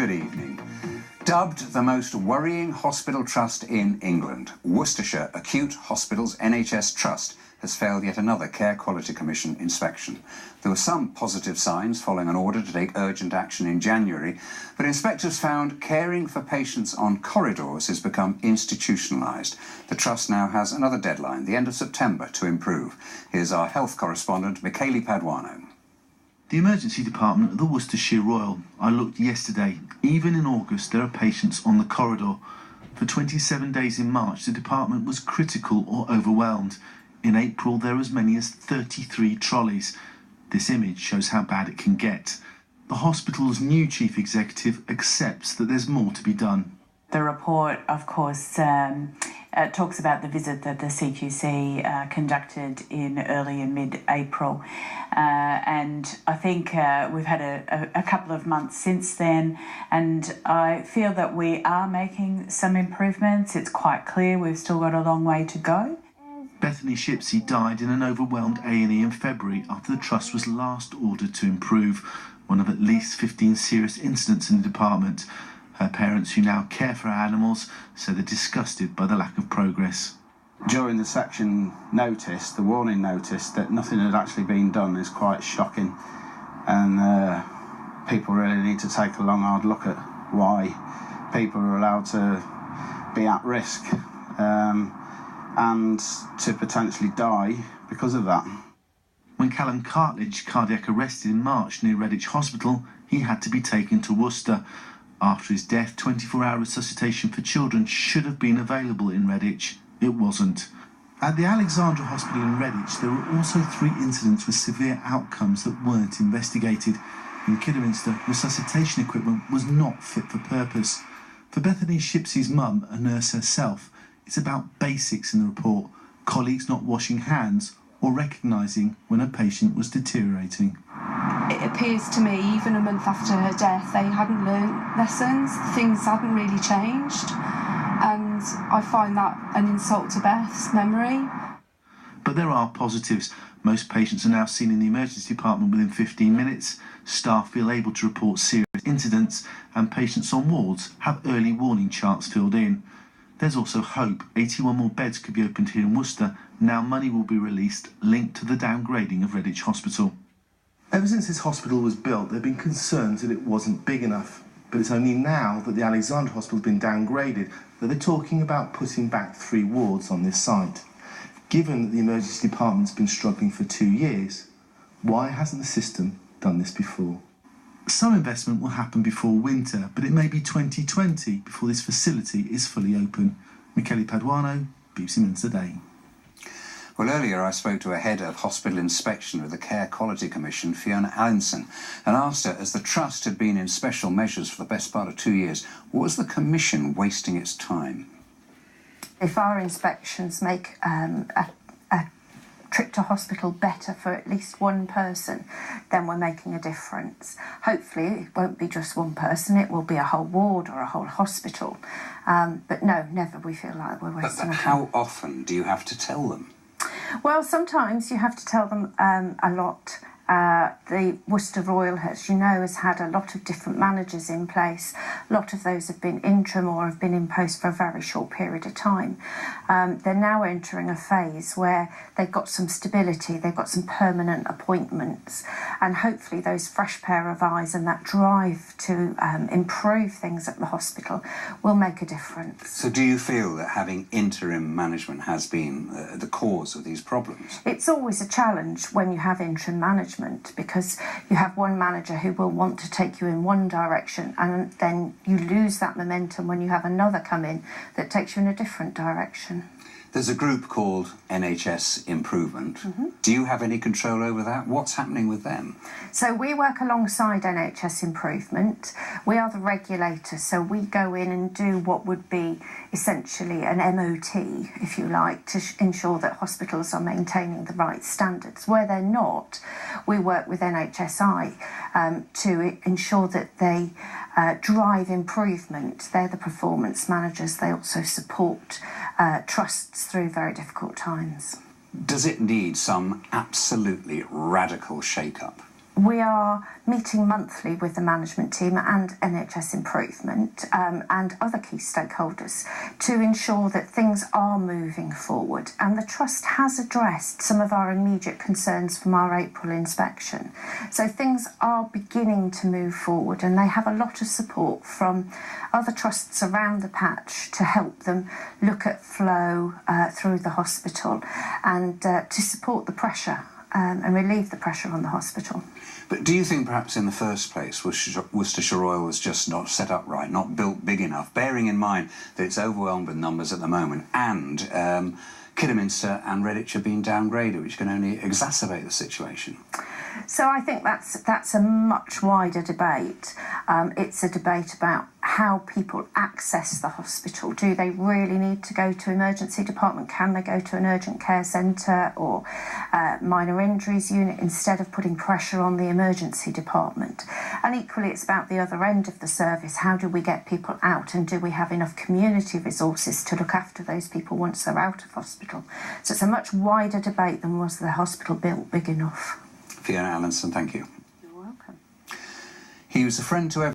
Good evening. Dubbed the most worrying hospital trust in England, Worcestershire Acute Hospitals NHS Trust has failed yet another Care Quality Commission inspection. There were some positive signs following an order to take urgent action in January, but inspectors found caring for patients on corridors has become institutionalised. The Trust now has another deadline, the end of September, to improve. Here's our health correspondent, Michele Paduano. The emergency department at the Worcestershire Royal. I looked yesterday. Even in August, there are patients on the corridor. For 27 days in March, the department was critical or overwhelmed. In April, there were as many as 33 trolleys. This image shows how bad it can get. The hospital's new chief executive accepts that there's more to be done. The report, of course, talks about the visit that the CQC conducted in early and mid-April. And I think we've had a couple of months since then, and I feel that we are making some improvements. It's quite clear we've still got a long way to go. Bethany Shipsey died in an overwhelmed A&E in February after the Trust was last ordered to improve, one of at least 15 serious incidents in the department. Her parents, who now care for her animals, say they're disgusted by the lack of progress. During the section notice, the warning notice, that nothing had actually been done is quite shocking, and people really need to take a long, hard look at why people are allowed to be at risk and to potentially die because of that. When Callum Cartledge cardiac arrested in March near Redditch Hospital, he had to be taken to Worcester. After his death, 24-hour resuscitation for children should have been available in Redditch. It wasn't. At the Alexandra Hospital in Redditch, there were also 3 incidents with severe outcomes that weren't investigated. In Kidderminster, resuscitation equipment was not fit for purpose. For Bethany Shipsey's mum, a nurse herself, it's about basics in the report, colleagues not washing hands or recognising when a patient was deteriorating. It appears to me, even a month after her death, they hadn't learned lessons, things hadn't really changed, and I find that an insult to Beth's memory. But there are positives. Most patients are now seen in the emergency department within 15 minutes, staff feel able to report serious incidents, and patients on wards have early warning charts filled in. There's also hope. 81 more beds could be opened here in Worcester. Now money will be released linked to the downgrading of Redditch Hospital. Ever since this hospital was built, there have been concerns that it wasn't big enough. But it's only now that the Alexandra Hospital has been downgraded that they're talking about putting back 3 wards on this site. Given that the emergency department's been struggling for 2 years, why hasn't the system done this before? Some investment will happen before winter, but it may be 2020 before this facility is fully open. Michele Paduano, BBC Midlands Today. Well, earlier I spoke to a head of hospital inspection with the Care Quality Commission, Fiona Allinson, and asked her, as the Trust had been in special measures for the best part of 2 years, was the Commission wasting its time? If our inspections make a trip to hospital better for at least one person, then we're making a difference. Hopefully it won't be just one person, it will be a whole ward or a whole hospital. But no, never we feel like we're wasting But how often do you have to tell them? Well, sometimes you have to tell them a lot. The Worcester Royal, as you know, has had a lot of different managers in place. A lot of those have been interim or have been in post for a very short period of time. They're now entering a phase where they've got some stability, they've got some permanent appointments, and hopefully those fresh pair of eyes and that drive to improve things at the hospital will make a difference. So do you feel that having interim management has been the cause of these problems? It's always a challenge when you have interim management, because you have one manager who will want to take you in one direction, and then you lose that momentum when you have another come in that takes you in a different direction. There's a group called NHS Improvement. Do you have any control over that? What's happening with them? So we work alongside NHS Improvement. We are the regulator, so we go in and do what would be essentially an MOT, if you like, to ensure that hospitals are maintaining the right standards. Where they're not, we work with NHSI to ensure that they drive improvement. They're the performance managers. They also support trusts through very difficult times. Does it need some absolutely radical shake-up? We are meeting monthly with the management team and NHS Improvement and other key stakeholders to ensure that things are moving forward. And the Trust has addressed some of our immediate concerns from our April inspection. So things are beginning to move forward, and they have a lot of support from other trusts around the patch to help them look at flow through the hospital and to support the pressure and relieve the pressure on the hospital. But do you think perhaps in the first place Worcestershire Royal was just not set up right, not built big enough, bearing in mind that it's overwhelmed with numbers at the moment, and Kidderminster and Redditch are being downgraded, which can only exacerbate the situation? So I think that's a much wider debate. It's a debate about how people access the hospital. Do they really need to go to emergency department? Can they go to an urgent care centre or minor injuries unit instead of putting pressure on the emergency department? And equally, it's about the other end of the service. How do we get people out, and do we have enough community resources to look after those people once they're out of hospital? So it's a much wider debate than was the hospital built big enough. Fiona Allinson, thank you. You're welcome. He was a friend to everyone.